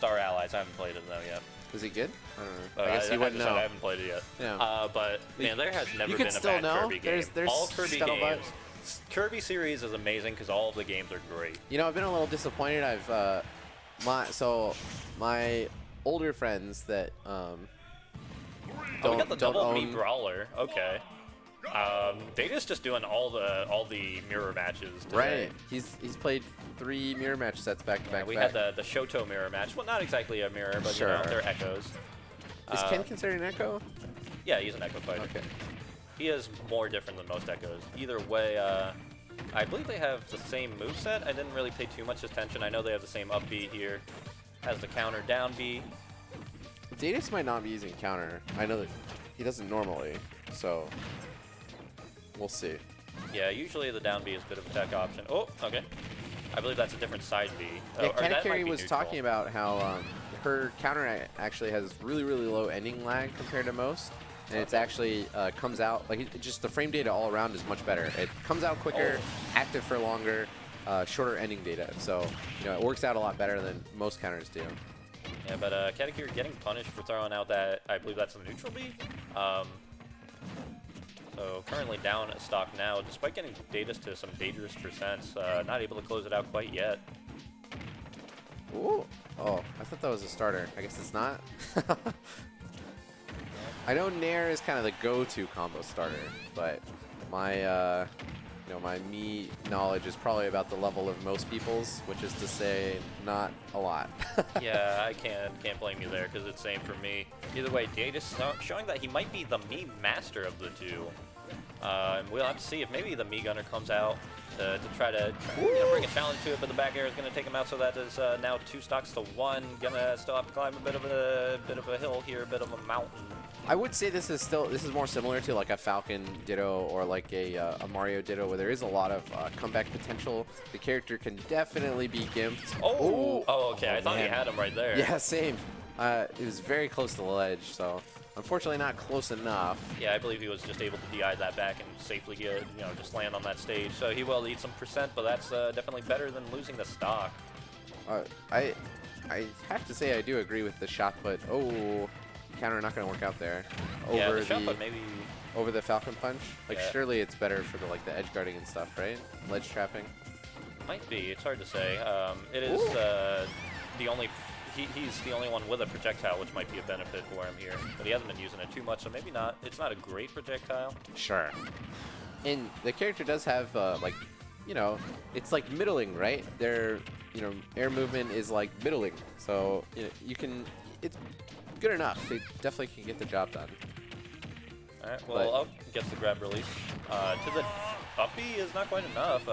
Star Allies. I haven't played it though yet. Is he good? I don't know. I guess you I wouldn't know. I haven't played it yet. Yeah. But man, there has never you been can a still bad know. Kirby game. There's All Kirby scuttlebutt. games. Kirby series is amazing because all of the games are great. You know, I've been a little disappointed. I've my older friends that We got the double own. Mii Brawler. Okay. Deydis just doing all the mirror matches today. Right. He's played 3 mirror match sets back to back. We had the Shoto mirror match. Well, not exactly a mirror, but Sure. you know, they're echoes. Is Ken considered an echo? Yeah, he's an echo fighter. Okay. He is more different than most echoes. Either way, I believe they have the same moveset. I didn't really pay too much attention. I know they have the same up B here. Has the counter down B. Deydis might not be using counter. I know that he doesn't normally, so we'll see. Yeah, usually the down B is a bit of a tech option. Oh, okay. I believe that's a different side B. Yeah, or that might Katakiri be was neutral. talking about how her counter actually has really, really low ending lag compared to most. And it's actually comes out, like, just the frame data all around is much better. It comes out quicker, active for longer, shorter ending data. So, you know, it works out a lot better than most counters do. Yeah, but Katakiri getting punished for throwing out that, I believe that's the neutral B. So currently down at stock now, despite getting Deydis to some dangerous percents, not able to close it out quite yet. Ooh. Oh, I thought that was a starter. I guess it's not. I know Nair is kind of the go-to combo starter, but my, you know, my Mii knowledge is probably about the level of most people's, which is to say, not a lot. Yeah, I can't blame you there because it's same for me. Either way, Deydis showing that he might be the Mii master of the two. And we'll have to see if maybe the Mii Gunner comes out to try to bring a challenge to it, but the back air is going to take him out, so that is now 2 stocks to 1. Gonna still have to climb a bit of a hill here, a bit of a mountain. I would say this is more similar to like a Falcon Ditto or like a Mario Ditto, where there is a lot of comeback potential. The character can definitely be gimped. Oh, okay. I thought man. you had him right there. Yeah, same. It was very close to the ledge, so unfortunately not close enough. Yeah, I believe he was just able to DI that back and safely get, just land on that stage. So he will eat some percent, but that's definitely better than losing the stock. I have to say I do agree with the shot put. Oh, counter not going to work out there. Yeah, the shot put maybe over the Falcon Punch. Like yeah. Surely it's better for the edge guarding and stuff, right? Ledge trapping. Might be. It's hard to say. It is the only. He's the only one with a projectile, which might be a benefit for him here. But he hasn't been using it too much, so maybe not. It's not a great projectile. Sure. And the character does have, it's like middling, right? Their, air movement is like middling. So, you can, it's good enough. They definitely can get the job done. All right, well, up gets the grab release. To the up B is not quite enough.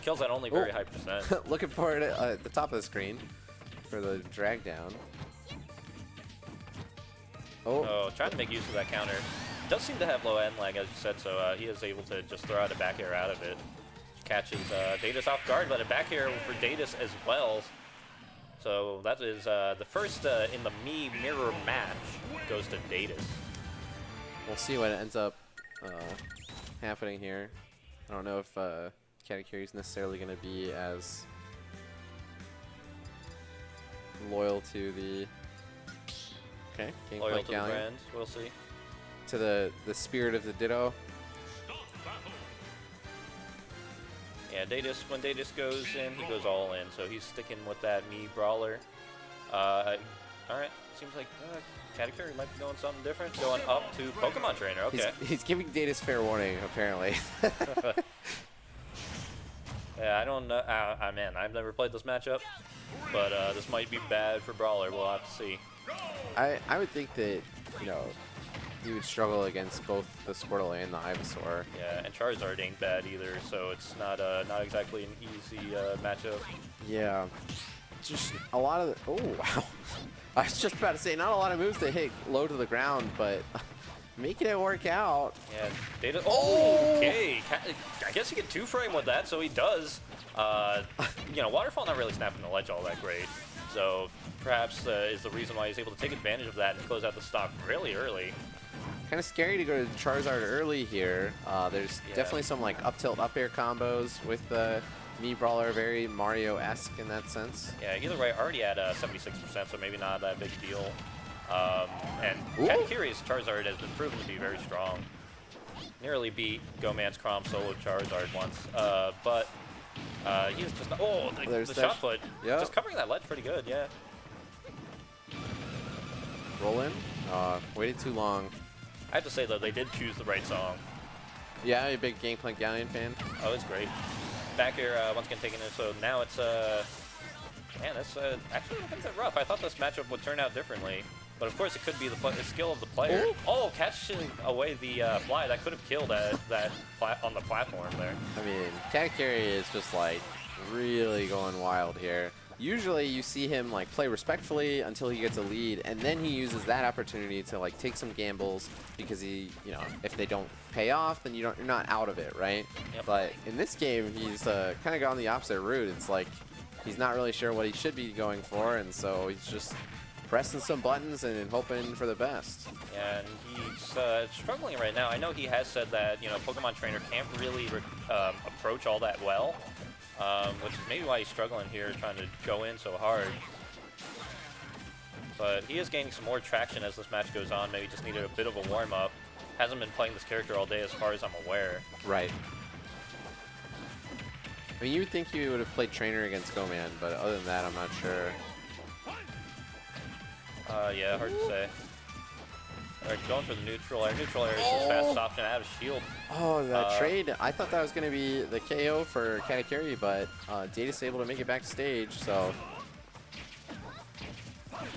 Kills at only very high percent. Looking for it at the top of the screen for the drag down. Oh, trying to make use of that counter. Does seem to have low end lag, as you said, so he is able to just throw out a back air out of it. Catches Deydis off guard, but a back air for Deydis as well. So that is the first in the Mii mirror match goes to Deydis. We'll see what ends up happening here. I don't know if Katakiri is necessarily going to be as loyal to the Loyal to the brand, we'll see. To the spirit of the Ditto. Yeah, Deydis, when Deydis goes in, he goes all in, so he's sticking with that Mii Brawler. Alright, seems like Katakiri might be doing something different, going up to Pokemon Trainer, okay. He's giving Deydis fair warning, apparently. Yeah, I don't know, man, I've never played this matchup, but this might be bad for Brawler, we'll have to see. I would think that, he would struggle against both the Squirtle and the Ivysaur. Yeah, and Charizard ain't bad either, so it's not exactly an easy matchup. Yeah, just a lot of oh wow. I was just about to say not a lot of moves that hit low to the ground, but making it work out. Yeah, Deydis. Oh, okay. I guess he can 2-frame with that, so he does. Waterfall not really snapping the ledge all that great, so perhaps is the reason why he's able to take advantage of that and close out the stock really early. Kind of scary to go to Charizard early here. There's definitely some like up tilt up air combos with Mii Brawler, very Mario-esque in that sense. Yeah, either way, already at 76%, so maybe not that big deal. And Ooh. Katakiri's Charizard has been proven to be very strong. Nearly beat Goman's Crom solo Charizard once, but he's just the shot put, Yep. just covering that ledge pretty good, yeah. Roll in. Waited too long. I have to say though, they did choose the right song. Yeah, a big Gangplank Galleon fan. Oh, it's great. Back here, once again taking it, so now it's man, that's actually looking a bit rough. I thought this matchup would turn out differently. But of course, it could be the skill of the player. Ooh. Oh, catching away the fly. That could have killed that on the platform there. I mean, Katakiri is just like really going wild here. Usually you see him like play respectfully until he gets a lead, and then he uses that opportunity to like take some gambles because he, you know, if they don't pay off, then you're not out of it, right? Yep. But in this game, he's kind of gone the opposite route. It's like he's not really sure what he should be going for, and so he's just pressing some buttons and hoping for the best. And he's struggling right now. I know he has said that, you know, Pokemon Trainer can't really approach all that well, which is maybe why he's struggling here, trying to go in so hard. But he is gaining some more traction as this match goes on. Maybe just needed a bit of a warm-up. Hasn't been playing this character all day as far as I'm aware. Right. I mean, you would think you would have played Trainer against Goman, but other than that, I'm not sure. Yeah, hard to say. Alright, going for the neutral air. Neutral air is his fastest option out of shield. Oh, that trade. I thought that was going to be the KO for Katakiri, but Deydis able to make it backstage, so.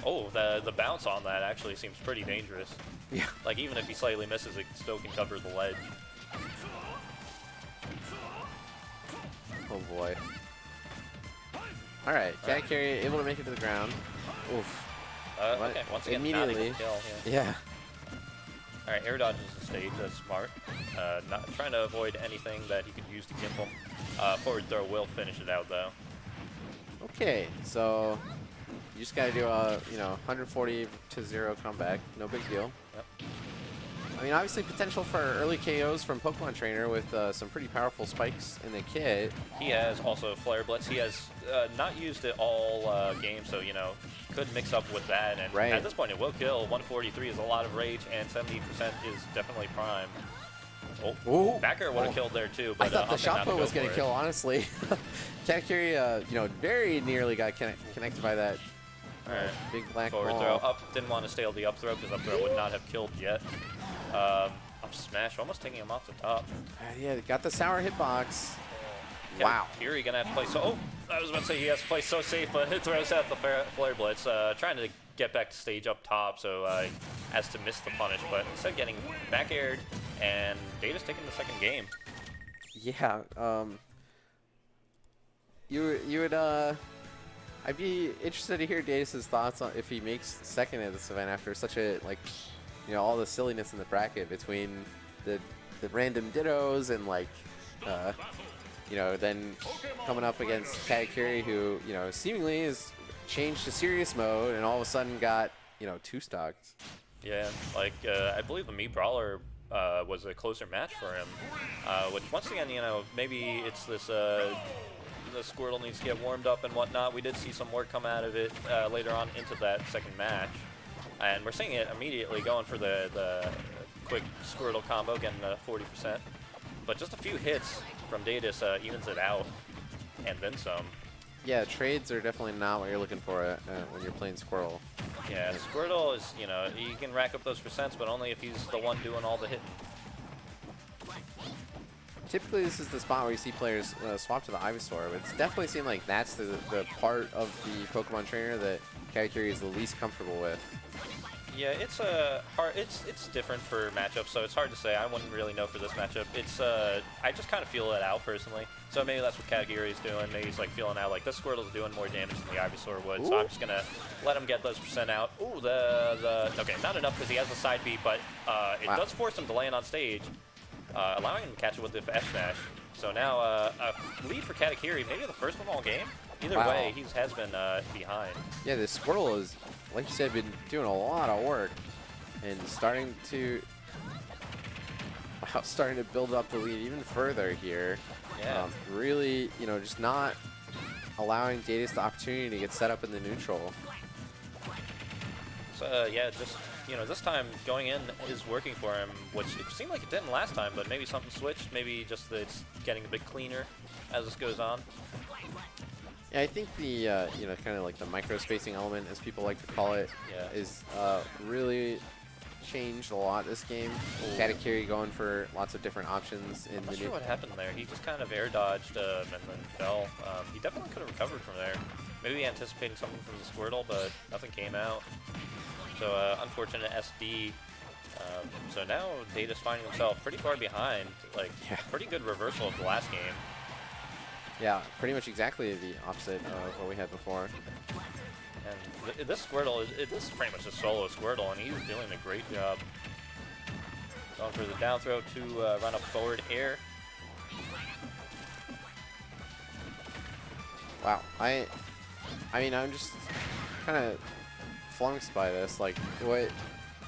Oh, the bounce on that actually seems pretty dangerous. Yeah. Like, even if he slightly misses, it still can cover the ledge. Oh, boy. All right, Katakiri able to make it to the ground. Oof. Okay, once again, immediately. not able to kill, Yeah. Alright, air dodges the stage, that's smart. Not trying to avoid anything that he could use to gimp him. Forward throw will finish it out though. Okay, so you just gotta do a 140-0 comeback. No big deal. Yep. I mean, obviously potential for early KOs from Pokemon Trainer with some pretty powerful spikes in the kit. He has also Flare Blitz. He has not used it all game, so could mix up with that. And at this point, it will kill. 143 is a lot of rage, and 70% is definitely prime. Oh, backer would have killed there too. But I thought the shot put was going to kill, honestly. Katakiri, very nearly got connected by that big black forward ball. throw. Up, didn't want to stale the up throw because up throw would not have killed yet. Up smash, almost taking him off the top. Yeah, got the sour hitbox. Wow. Katakiri gonna have to play so. Oh, I was about to say he has to play so safe, but it throws out the Flare Blitz, trying to get back to stage up top, so as to miss the punish, but instead getting back aired, and Deydis taking the second game. Yeah. You would I'd be interested to hear Deydis' thoughts on if he makes second at this event after such a all the silliness in the bracket between the random dittos and then coming up against Katakiri, who seemingly has changed to serious mode and all of a sudden got 2-stocked. Yeah, I believe the Mii Brawler was a closer match for him, which once again maybe it's this. The Squirtle needs to get warmed up and whatnot. We did see some work come out of it later on into that second match. And we're seeing it immediately going for the quick Squirtle combo, getting 40%. But just a few hits from Deydis evens it out, and then some. Yeah, trades are definitely not what you're looking for when you're playing Squirtle. Yeah, Squirtle is, he can rack up those percents, but only if he's the one doing all the hitting. Typically, this is the spot where you see players swap to the Ivysaur, but it's definitely seemed like that's the part of the Pokemon Trainer that Katakiri is the least comfortable with. Yeah, it's hard. It's different for matchups, so it's hard to say. I wouldn't really know for this matchup. It's I just kind of feel it out personally. So maybe that's what Katakiri is doing. Maybe he's feeling out the Squirtle's doing more damage than the Ivysaur would. Ooh. So I'm just gonna let him get those percent out. Ooh, okay, not enough because he has the side beat, but it does force him to land on stage. Allowing him to catch it with the F smash. So now a lead for Katakiri, maybe the first one all game. Either way, he has been behind. Yeah, this Squirtle is, like you said, been doing a lot of work and starting to. Wow, starting to build up the lead even further here. Yeah. Really, you know, just not allowing Deydis the opportunity to get set up in the neutral. So, yeah, just, you know, this time going in is working for him, which it seemed like it didn't last time, but maybe something switched. Maybe just that it's getting a bit cleaner as this goes on. Yeah, I think the, you know, kind of like the micro-spacing element, as people like to call it, is really changed a lot this game. Katakiri going for lots of different options. I'm not sure what happened there. He just kind of air dodged and then fell. He definitely could have recovered from there. Maybe anticipating something from the Squirtle, but nothing came out. So unfortunate SD. So now Deydis finding himself pretty far behind. Like, pretty good reversal of the last game. Yeah, pretty much exactly the opposite of what we had before. And this Squirtle, this is pretty much a solo Squirtle, and he's doing a great job. Going for the down throw to run up forward air. Wow, I mean, I'm just kind of flummoxed by this. Like,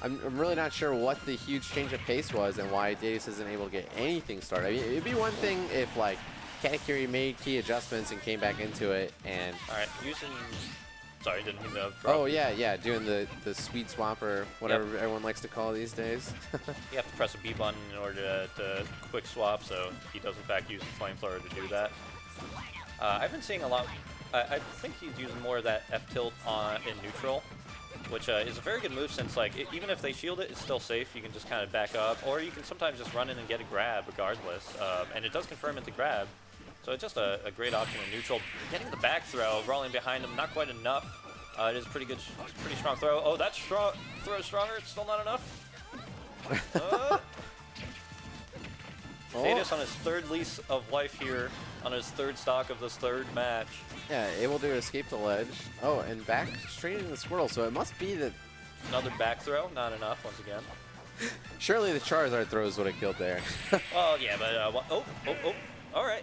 I'm really not sure what the huge change of pace was and why Deydis isn't able to get anything started. I mean, it'd be one thing if, like, Katakiri made key adjustments and came back into it, and... Alright, using... Sorry, didn't mean to... Oh, yeah, doing the sweet swap or whatever everyone likes to call it these days. You have to press a B button in order to quick swap, so he does in fact use the flamethrower to do that. I've been seeing a lot... I think he's using more of that F-tilt in neutral, which is a very good move since, like, even if they shield it, it's still safe. You can just kind of back up, or you can sometimes just run in and get a grab regardless, and it does confirm into grab. So it's just a great option in neutral. Getting the back throw, rolling behind him, not quite enough. It is pretty good, pretty strong throw. Oh, that throw is stronger. It's still not enough. Deydis on his third lease of life here, on his third stock of this third match. Yeah, able to escape the ledge. Oh, and back straight into the Squirtle. So it must be that... Another back throw, not enough once again. Surely the Charizard throws would have killed there. Oh, yeah, but... all right.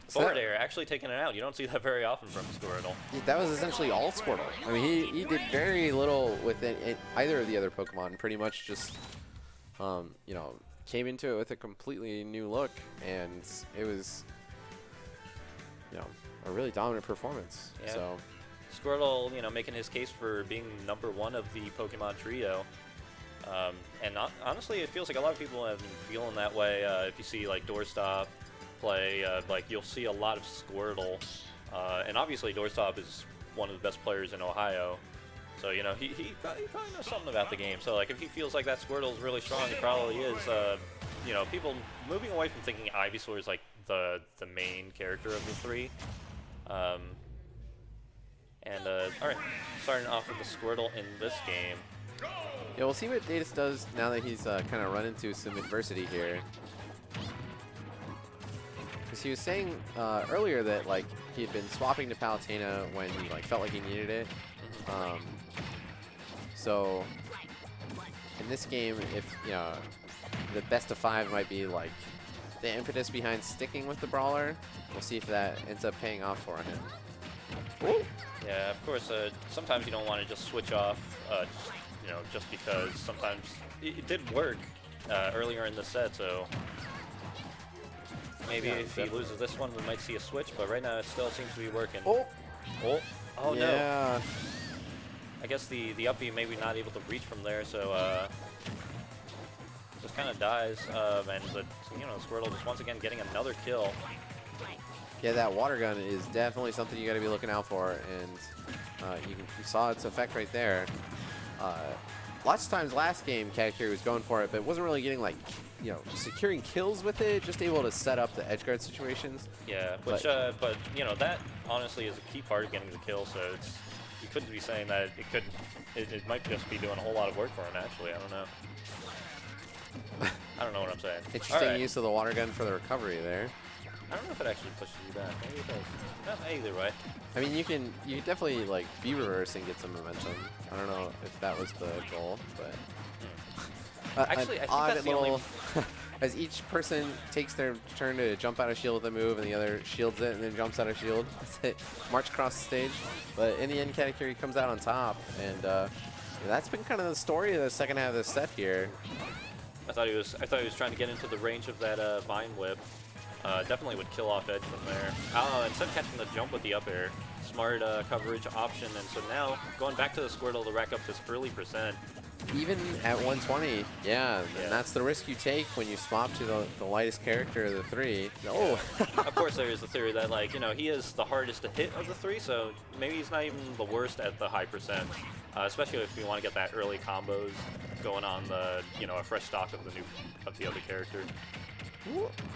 Forward air, actually taking it out. You don't see that very often from Squirtle. That was essentially all Squirtle. I mean, he did very little with either of the other Pokemon. Pretty much just, you know, came into it with a completely new look, and it was, you know, a really dominant performance. Yeah. So Squirtle, you know, making his case for being #1 of the Pokemon trio. And honestly, it feels like a lot of people have been feeling that way. If you see, like, Doorstop play, like, you'll see a lot of Squirtle. And obviously, Doorstop is one of the best players in Ohio. So, you know, he probably knows something about the game. So, like, if he feels like that Squirtle is really strong, he probably is. You know, people moving away from thinking Ivysaur is, like, the main character of the three. All right, starting off with the Squirtle in this game. yeah, we'll see what Deydis does now that he's kind of run into some adversity here. Because he was saying earlier that, like, he had been swapping to Palutena when he, like, felt like he needed it. So in this game, if, you know, the best of 5 might be, like, the impetus behind sticking with the brawler, we'll see if that ends up paying off for him. Ooh. Yeah, of course, sometimes you don't want to just switch off, you know, just because sometimes it did work earlier in the set, so maybe if he loses this one, we might see a switch, but right now it still seems to be working. Oh no. Yeah. I guess the up B maybe not able to reach from there, so just kind of dies, and the, you know, Squirtle just once again getting another kill. Yeah, that water gun is definitely something you got to be looking out for, and you saw its effect right there. Lots of times last game, Katakiri was going for it, but wasn't really getting, like, you know, securing kills with it, just able to set up the edge guard situations. Yeah, which, but you know, that honestly is a key part of getting the kill, so it's, you couldn't be saying that it might just be doing a whole lot of work for him, actually. I don't know. I don't know what I'm saying. Interesting use of the water gun for the recovery there. I don't know if it actually pushes you back. Maybe it does. Either way. I mean, you can definitely, like, be reverse and get some momentum. I don't know if that was the goal, but actually, I think that's the only. As each person takes their turn to jump out of shield with a move, and the other shields it and then jumps out of shield. That's it. March across the stage. But in the end, Katakiri comes out on top, and that's been kind of the story of the second half of the set here. I thought he was trying to get into the range of that Vine Whip. Definitely would kill off edge from there. Instead of catching the jump with the up air, smart coverage option, and so now going back to the Squirtle to rack up this early percent. Even at 120, yeah, and that's the risk you take when you swap to the lightest character of the three. Oh, Of course, there is the theory that, like, you know, he is the hardest to hit of the three, so maybe he's not even the worst at the high percent, especially if you want to get that early combos going on the, you know, a fresh stock of the other character.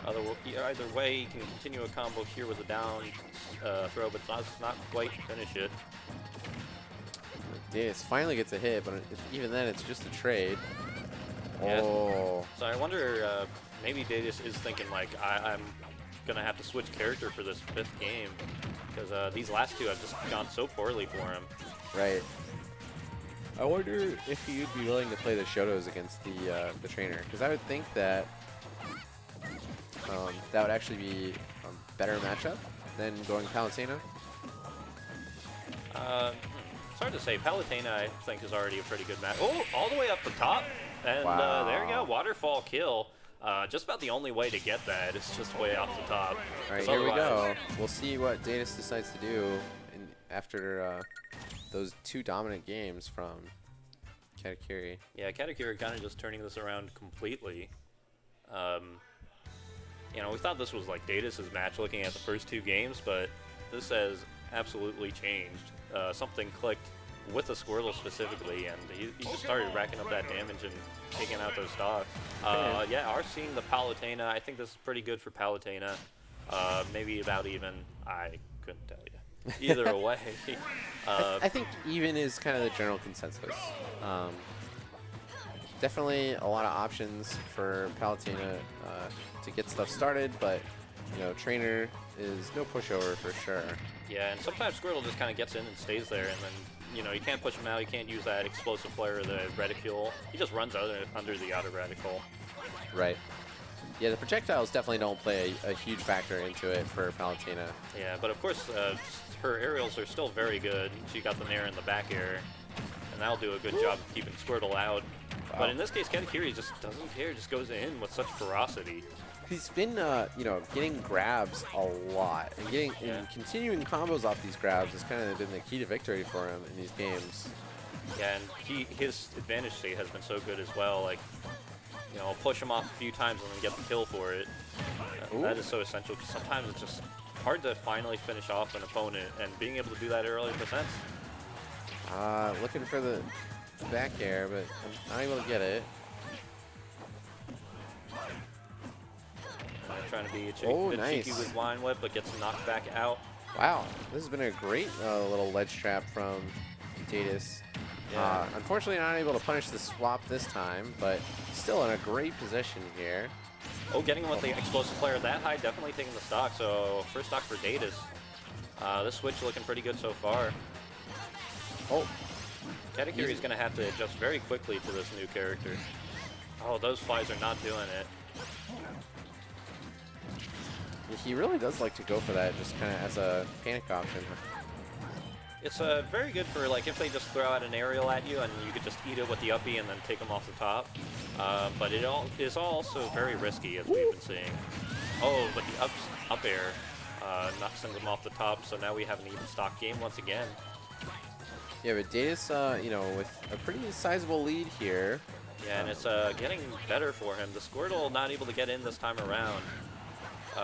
Either way, you can continue a combo here with a down throw, but not quite finish it. Deydis finally gets a hit, but even then, it's just a trade. Yeah. Oh. So I wonder, maybe Deydis is thinking, like, I'm going to have to switch character for this 5th game, because these last two have just gone so poorly for him. Right. I wonder if he'd be willing to play the Shotos against the trainer, because I would think that that would actually be a better matchup than going Palutena. It's hard to say. Palutena, I think, is already a pretty good match. Oh, all the way up the top. And Wow. There you go. Waterfall kill. Just about the only way to get that is just way off the top. All right, here we go. We'll see what Deydis decides to do after those 2 dominant games from Katakiri. Yeah, Katakiri kind of just turning this around completely. You know, we thought this was like Deydis' match looking at the first 2 games, but this has absolutely changed. Something clicked with the Squirtle specifically, and he just started racking up that damage and taking out those stocks. Yeah, are seeing the Palutena. I think this is pretty good for Palutena. Maybe about even. I couldn't tell you. Either way. I think even is kind of the general consensus. Definitely a lot of options for Palutena to get stuff started, but you know, trainer is no pushover for sure. Yeah, and sometimes Squirtle just kind of gets in and stays there, and then, you know, you can't push him out, you can't use that explosive flare or the reticule. He just runs under the auto reticle. Right. Yeah, the projectiles definitely don't play a huge factor into it for Palutena. Yeah, but of course, her aerials are still very good. She got the nair in the back air, and that'll do a good job of keeping Squirtle out. Wow. But in this case, Katakiri just doesn't care, just goes in with such ferocity. He's been, you know, getting grabs a lot, and and continuing combos off these grabs has kind of been the key to victory for him in these games. Yeah, and his advantage state has been so good as well. Like, you know, push him off a few times and then get the kill for it. That is so essential, because sometimes it's just hard to finally finish off an opponent, and being able to do that early percents. Looking for the back air, but I'm not able to get it. Trying to be a bit nice. cheeky with Wine Whip, but gets knocked back out. Wow, this has been a great little ledge trap from Deydis. Yeah. Unfortunately, not able to punish the swap this time, but still in a great position here. Oh, getting him with the explosive player that high, definitely taking the stock. So first stock for Deydis. This switch looking pretty good so far. Oh, Katakiri is going to have to adjust very quickly to this new character. Oh, those flies are not doing it. He really does like to go for that, just kind of as a panic option. It's very good for, like, if they just throw out an aerial at you and you could just eat it with the uppie and then take them off the top. But it is also very risky, as we've been seeing. Oh, but the up air sends them off the top, so now we have an even stock game once again. Yeah, but Deydis, you know, with a pretty sizable lead here. Yeah, and it's getting better for him. The Squirtle not able to get in this time around.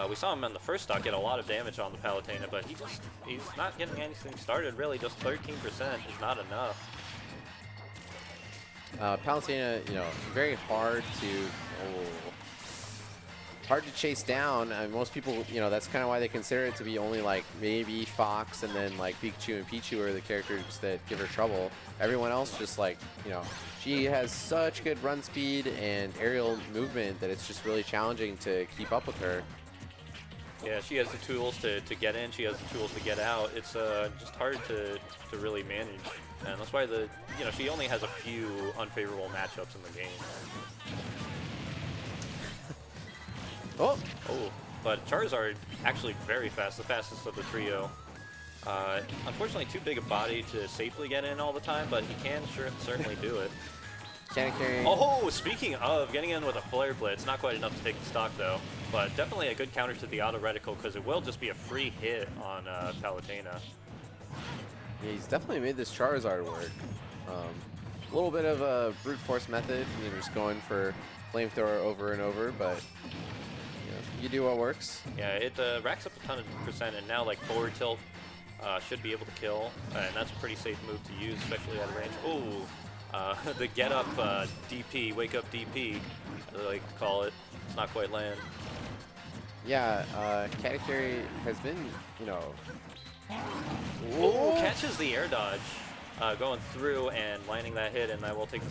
We saw him in the first stock get a lot of damage on the Palutena, but he's not getting anything started, really. Just 13% is not enough. Palutena, you know, very hard to chase down. Most people, you know, that's kind of why they consider it to be only like maybe Fox and then like Pikachu and Pichu are the characters that give her trouble. Everyone else just like, you know, she has such good run speed and aerial movement that it's just really challenging to keep up with her. Yeah, she has the tools to get in, she has the tools to get out. It's just hard to really manage. And that's why she only has a few unfavorable matchups in the game. Oh, but Charizard actually very fast, the fastest of the trio. Unfortunately, too big a body to safely get in all the time, but he can certainly do it. Katakiri. Oh, speaking of getting in with a Flare Blitz, not quite enough to take the stock though, but definitely a good counter to the auto reticle because it will just be a free hit on Palutena. Yeah, he's definitely made this Charizard work. A little bit of a brute force method, you know, just going for flamethrower over and over, but you know, you do what works. Yeah, it racks up a ton of percent, and now like forward tilt should be able to kill, and that's a pretty safe move to use, especially at range. Ooh, the get up DP, wake up DP, as I like to call it. It's not quite land. Yeah, Katakiri has been, you know. Ooh, catches the air dodge, going through and landing that hit, and I will take the